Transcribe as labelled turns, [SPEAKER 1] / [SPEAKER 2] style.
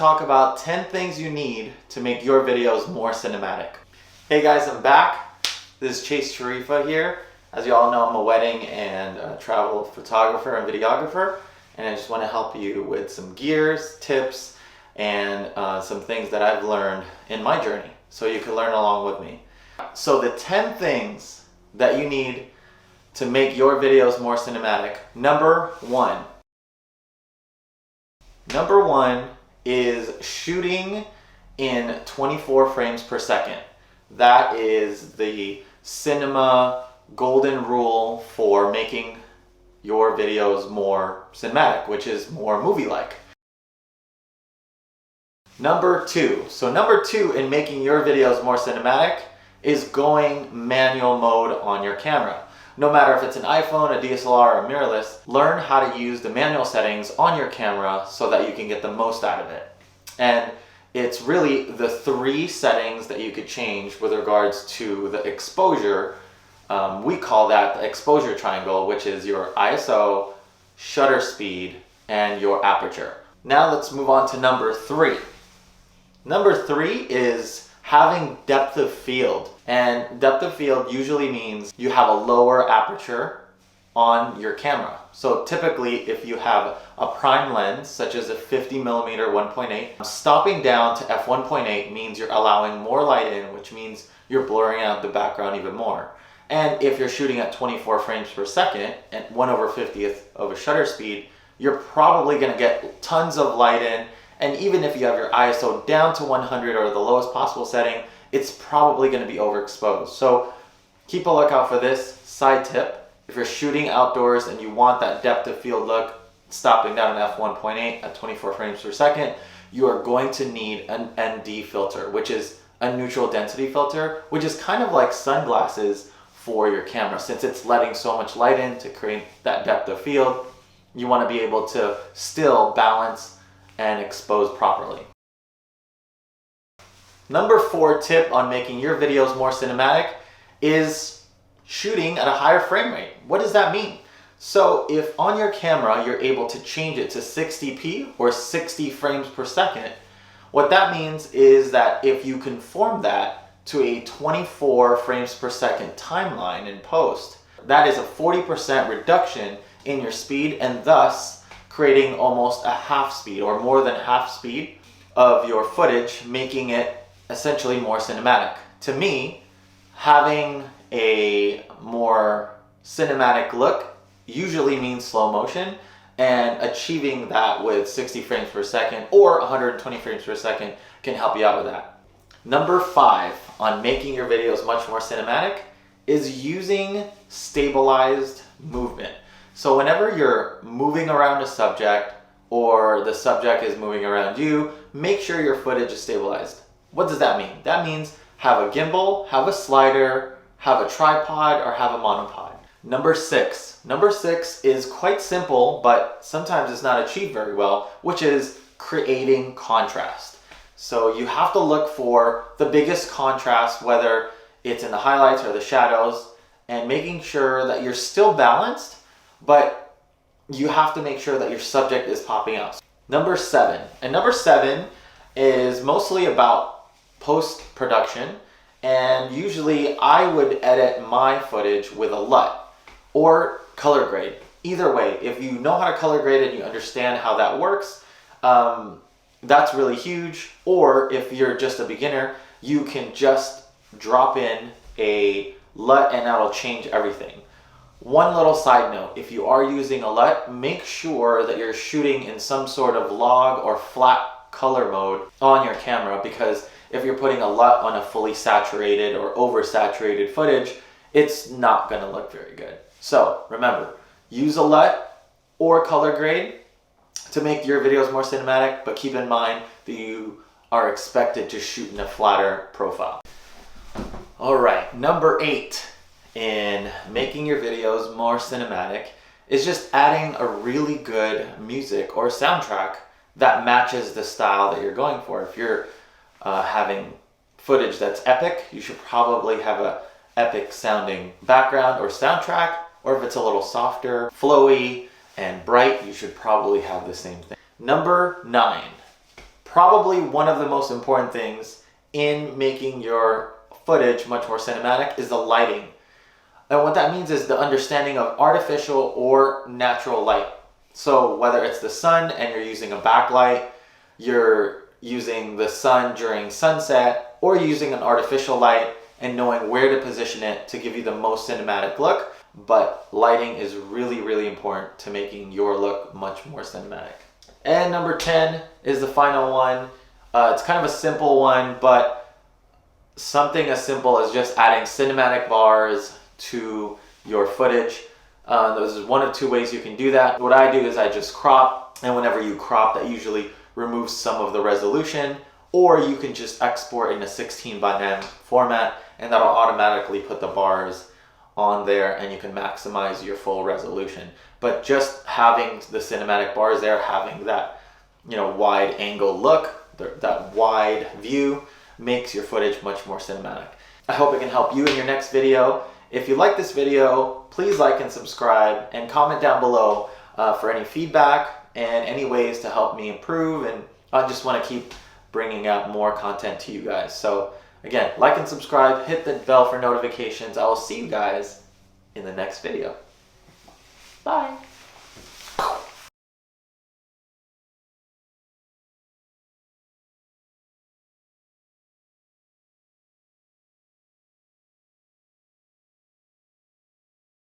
[SPEAKER 1] talk about 10 things you need to make your videos more cinematic. Hey guys, I'm back. This is Chase Sharifa here. As you all know, I'm a wedding and travel photographer and videographer, and I just want to help you with some gears, tips, and some things that I've learned in my journey, so you can learn along with me. So the 10 things that you need to make your videos more cinematic. Number one is shooting in 24 frames per second. That is the cinema golden rule for making your videos more cinematic, which is more movie-like. Number two in making your videos more cinematic is going manual mode on your camera. No matter if it's an iPhone, a DSLR, or a mirrorless, learn how to use the manual settings on your camera so that you can get the most out of it. And it's really the 3 settings that you could change with regards to the exposure. We call that the exposure triangle, which is your ISO, shutter speed, and your aperture. Now let's move on to number 3. Number 3 is having depth of field. And depth of field usually means you have a lower aperture on your camera. So typically if you have a prime lens, such as a 50mm 1.8, stopping down to f1.8 means you're allowing more light in, which means you're blurring out the background even more. And if you're shooting at 24 frames per second at 1/50th of a shutter speed, you're probably gonna get tons of light in. And even if you have your ISO down to 100 or the lowest possible setting, it's probably going to be overexposed. So keep a lookout for this side tip. If you're shooting outdoors and you want that depth of field look, stopping down at f1.8 at 24 frames per second, you are going to need an ND filter, which is a neutral density filter, which is kind of like sunglasses for your camera. Since it's letting so much light in to create that depth of field, you want to be able to still balance and expose properly. Number 4 tip on making your videos more cinematic is shooting at a higher frame rate. What does that mean? So if on your camera you're able to change it to 60p or 60 frames per second, what that means is that if you conform that to a 24 frames per second timeline in post, that is a 40% reduction in your speed, and thus creating almost a half speed or more than half speed of your footage, making it essentially more cinematic. To me, having a more cinematic look usually means slow motion, and achieving that with 60 frames per second or 120 frames per second can help you out with that. Number 5 on making your videos much more cinematic is using stabilized movement. So whenever you're moving around a subject or the subject is moving around you, make sure your footage is stabilized. What does that mean? That means have a gimbal, have a slider, have a tripod, or have a monopod. Number 6 is quite simple, but sometimes it's not achieved very well, which is creating contrast. So you have to look for the biggest contrast, whether it's in the highlights or the shadows, and making sure that you're still balanced, but you have to make sure that your subject is popping out. Number 7 is mostly about post-production, and usually I would edit my footage with a LUT or color grade. Either way, if you know how to color grade and you understand how that works, that's really huge. Or if you're just a beginner, you can just drop in a LUT and that'll change everything. One little side note, if you are using a LUT, make sure that you're shooting in some sort of log or flat color mode on your camera, because if you're putting a LUT on a fully saturated or oversaturated footage, it's not going to look very good. So remember, use a LUT or color grade to make your videos more cinematic, but keep in mind that you are expected to shoot in a flatter profile. All right, number 8 in making your videos more cinematic is just adding a really good music or soundtrack that matches the style that you're going for. If you're having footage that's epic, you should probably have a epic sounding background or soundtrack, or if it's a little softer, flowy, and bright, you should probably have the same thing. Number 9, Probably one of the most important things in making your footage much more cinematic is the lighting. And what that means is the understanding of artificial or natural light. So whether it's the sun and you're using a backlight, you're using the sun during sunset, or using an artificial light and knowing where to position it to give you the most cinematic look. But lighting is really, really important to making your look much more cinematic. And number 10 is the final one. It's kind of a simple one, but something as simple as just adding cinematic bars to your footage. There's one of two ways you can do that. What I do is I just crop, and whenever you crop, that usually removes some of the resolution, or you can just export in a 16:9 format, and that'll automatically put the bars on there, and you can maximize your full resolution. But just having the cinematic bars there, having that, you know, wide angle look, that wide view, makes your footage much more cinematic. I hope it can help you in your next video. If you like this video, please like and subscribe, and comment down below for any feedback and any ways to help me improve. And I just want to keep bringing out more content to you guys. So again, like and subscribe, hit the bell for notifications. I will see you guys in the next video. Bye.